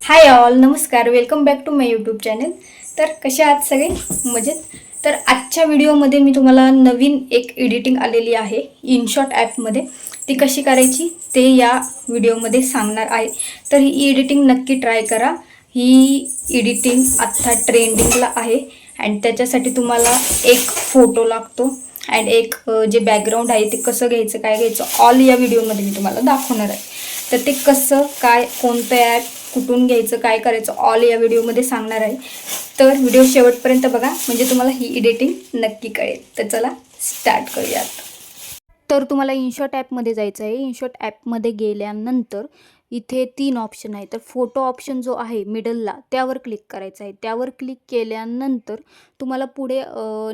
हाय all, नमस्कार. Welcome back to my YouTube channel. तर कसे आहात सगळे? मजेत. तर आजच्या व्हिडिओमध्ये मी तुम्हाला नवीन एक एडिटिंग आलेली आहे इनशॉट ॲपमध्ये. ती कशी करायची ते या व्हिडिओमध्ये सांगणार आहे. तर ही एडिटिंग नक्की ट्राय करा. ही एडिटिंग आत्ता ट्रेंडिंगला आहे आणि त्याच्यासाठी तुम्हाला एक फोटो लागतो अँड एक जे बॅकग्राऊंड आहे ते कसं घ्यायचं, काय घ्यायचं, ऑल या व्हिडिओमध्ये मी तुम्हाला दाखवणार आहे. तर ते कसं काय, कोणतं ॲप, कुठून घ्यायचं, काय करायचं, ऑल या व्हिडिओमध्ये सांगणार आहे. तर व्हिडिओ शेवटपर्यंत बघा, म्हणजे तुम्हाला ही एडिटिंग नक्की कळेल. तर चला स्टार्ट करूयात. तर तुम्हाला इनशॉट ॲपमध्ये जायचं आहे. इनशॉट ॲपमध्ये गेल्यानंतर इथे 3 ऑप्शन आहे. तर फोटो ऑप्शन जो आहे मिडलला त्यावर क्लिक करायचं आहे. त्यावर क्लिक केल्यानंतर तुम्हाला पुढे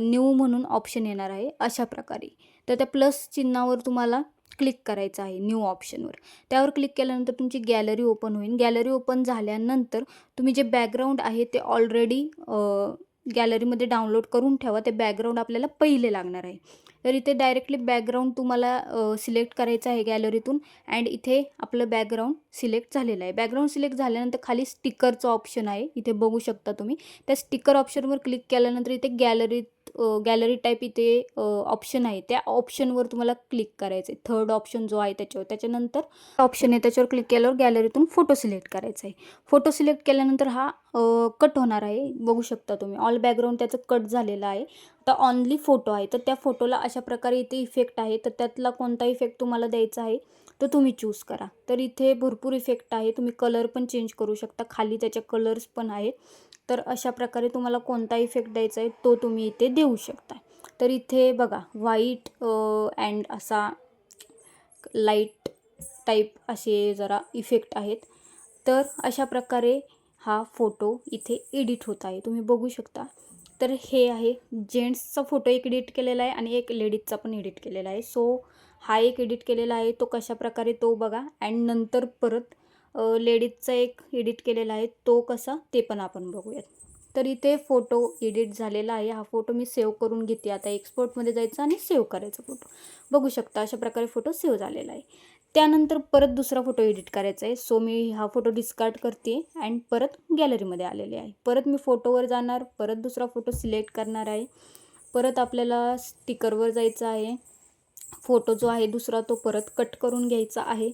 न्यू म्हणून ऑप्शन येणार आहे अशा प्रकारे. तर त्या प्लस चिन्हावर तुम्हाला क्लिक करायचं आहे न्यू ऑप्शनवर. त्यावर क्लिक केल्यानंतर तुमची गॅलरी ओपन होईल. गॅलरी ओपन झाल्यानंतर तुम्ही जे बॅकग्राऊंड आहे ते ऑलरेडी गॅलरीमध्ये डाउनलोड करून ठेवा. ते बॅकग्राऊंड आपल्याला पहिले लागणार आहे. तर इथे डायरेक्टली बॅकग्राऊंड तुम्हाला सिलेक्ट करायचं आहे गॅलरीतून अँड इथे आपलं बॅकग्राऊंड सिलेक्ट झालेलं आहे. बॅकग्राऊंड सिलेक्ट झाल्यानंतर खाली स्टिकरचं ऑप्शन आहे, इथे बघू शकता तुम्ही. त्या स्टिकर ऑप्शनवर क्लिक केल्यानंतर इथे गॅलरी टाईप इथे ऑप्शन आहे, त्या ऑप्शनवर तुम्हाला क्लिक करायचं आहे. थर्ड ऑप्शन जो आहे त्याच्यावर. त्याच्यानंतर ऑप्शन आहे त्याच्यावर क्लिक केल्यावर गॅलरीतून फोटो सिलेक्ट करायचा आहे. फोटो सिलेक्ट केल्यानंतर हा कट होणार आहे, बघू शकता तुम्ही. ऑल बॅकग्राऊंड त्याचं कट झालेलं आहे. आता ऑनली फोटो आहे, तर त्या फोटोला अशा प्रकारे इथे इफेक्ट आहे. तर त्यातला कोणता इफेक्ट तुम्हाला द्यायचा आहे तो तुम्ही चूज करा. तर इथे भरपूर इफेक्ट आहे, तुम्ही कलर पण चेंज करू शकता. खाली त्याचे कलर्स पण आहेत. तर अशा प्रकारे तुम्हाला कोणता इफेक्ट द्यायचा आहे तो तुम्ही इथे देऊ शकता. तर इथे बघा व्हाईट अँड असा लाईट टाईप असे जरा इफेक्ट आहेत. तर अशा प्रकारे हा फोटो इथे एडिट होत आहे, तुम्ही बघू शकता. तर हे आहे जेंट्सचा फोटो एक एडिट केलेला आहे आणि एक लेडीजचा पण एडिट केलेला आहे. सो हा एक एडिट केलेला आहे, तो कशा प्रकारे तो बघा. अँड नंतर परत लेडीजचा एक एडिट केलेला आहे, तो कसा ते पण आपण बघूयात. तर इथे फोटो एडिट झालेला आहे. हा फोटो मी सेव्ह करून घेते. आता एक्सपोर्टमध्ये जायचं आणि सेव्ह करायचा फोटो. बघू शकता अशा प्रकारे फोटो सेव्ह झालेला आहे. त्यानंतर परत दुसरा फोटो एडिट करायचा आहे. सो मी हा फोटो डिस्कार्ड करते अँड परत गॅलरीमध्ये आलेले आहे. परत मी फोटोवर जाणार, परत दुसरा फोटो सिलेक्ट करणार आहे. परत आपल्याला स्टिकरवर जायचं आहे. फोटो जो आहे दुसरा तो परत कट करून घ्यायचा आहे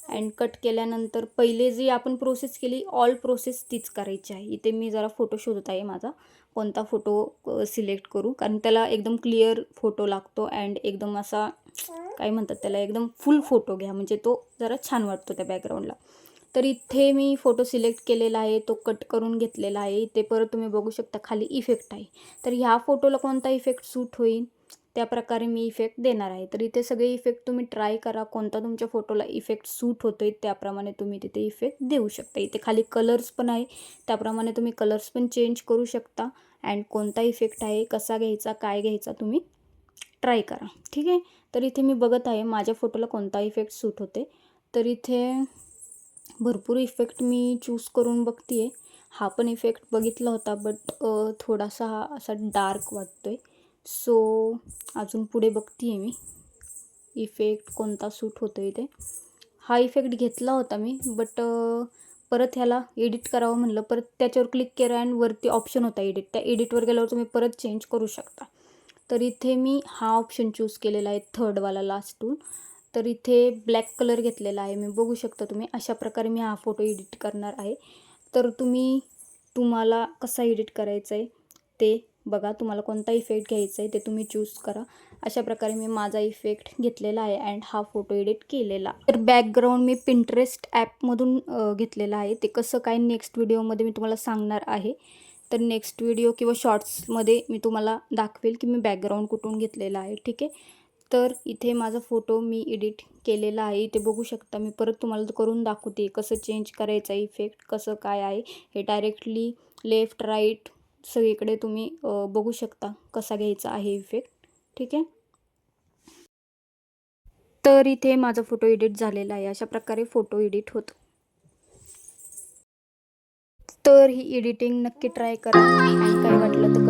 अँड कट केल्यानंतर पहिले जी आपण प्रोसेस केली ऑल प्रोसेस तीच करायची आहे. इथे मी जरा फोटो शोधत आहे माझा कोणता फोटो सिलेक्ट करू, कारण त्याला एकदम क्लिअर फोटो लागतो अँड एकदम असा काय म्हणतात त्याला, एकदम फुल फोटो घ्या म्हणजे तो जरा छान वाटतो त्या बॅकग्राऊंडला. तर इथे मी फोटो सिलेक्ट केलेला आहे, तो कट करून घेतलेला आहे. इथे परत तुम्ही बघू शकता खाली इफेक्ट आहे. तर ह्या फोटोला कोणता इफेक्ट सूट होईल त्या प्रकारे मी इफेक्ट देणार आहे. तर इथे सगळे इफेक्ट तुम्ही ट्राय करा, कोणता तुमच्या फोटोला इफेक्ट सूट होतो आहे त्याप्रमाणे तुम्ही तिथे इफेक्ट देऊ शकता. इथे खाली कलर्स पण आहे, त्याप्रमाणे तुम्ही कलर्स पण चेंज करू शकता अँड कोणता इफेक्ट आहे, कसा घ्यायचा, काय घ्यायचा तुम्ही ट्राय करा. ठीक आहे. तर इथे मी बघत आहे माझ्या फोटोला कोणता इफेक्ट सूट होते. तर इथे भरपूर इफेक्ट मी चूज करून बघते आहे. हा पण इफेक्ट बघितला होता बट थोडासा हा असा डार्क वाटतो आहे. सो अजून पुढे बघते आहे मी इफेक्ट कोणता सूट होतो आहे ते. हा इफेक्ट घेतला होता मी बट परत ह्याला एडिट करावं म्हणलं, परत त्याच्यावर क्लिक केलं अँड वरती ऑप्शन होता एडिट. त्या एडिटवर गेल्यावर तुम्ही परत चेंज करू शकता. तर इथे मी हा ऑप्शन चूज केलेला आहे, थर्डवाला लास्ट टूल. तर इथे ब्लॅक कलर घेतलेला आहे, मी बघू शकता तुम्ही. अशा प्रकारे मी हा फोटो एडिट करणार आहे. तर तुम्हाला कसा एडिट करायचा आहे ते बघा, तुम्हाला कोणता इफेक्ट घ्यायचा आहे ते तुम्ही चूज करा. अशा प्रकारे मी माझा इफेक्ट घेतलेला आहे अँड हा फोटो एडिट केलेला. तर बॅकग्राऊंड मी पिंटरेस्ट ॲपमधून घेतलेला आहे. ते कसं काय नेक्स्ट व्हिडिओमध्ये मी तुम्हाला सांगणार आहे. तर नेक्स्ट व्हिडिओ किंवा शॉर्ट्समध्ये मी तुम्हाला दाखवेल की मी बॅकग्राऊंड कुठून घेतलेला आहे. ठीक आहे. तर इथे माझा फोटो मी एडिट केलेला आहे, इथे बघू शकता. मी परत तुम्हाला करून दाखवते कसं चेंज करायचं इफेक्ट, कसं काय आहे हे. डायरेक्टली लेफ्ट राईट सगळीकडे तुम्ही बघू शकता कसा घ्यायचा आहे इफेक्ट. ठीक आहे. तर इथे माझा फोटो एडिट झालेला आहे. अशा प्रकारे फोटो एडिट होतो. तर ही एडिटिंग नक्की ट्राय करा आणि काय वाटलं तर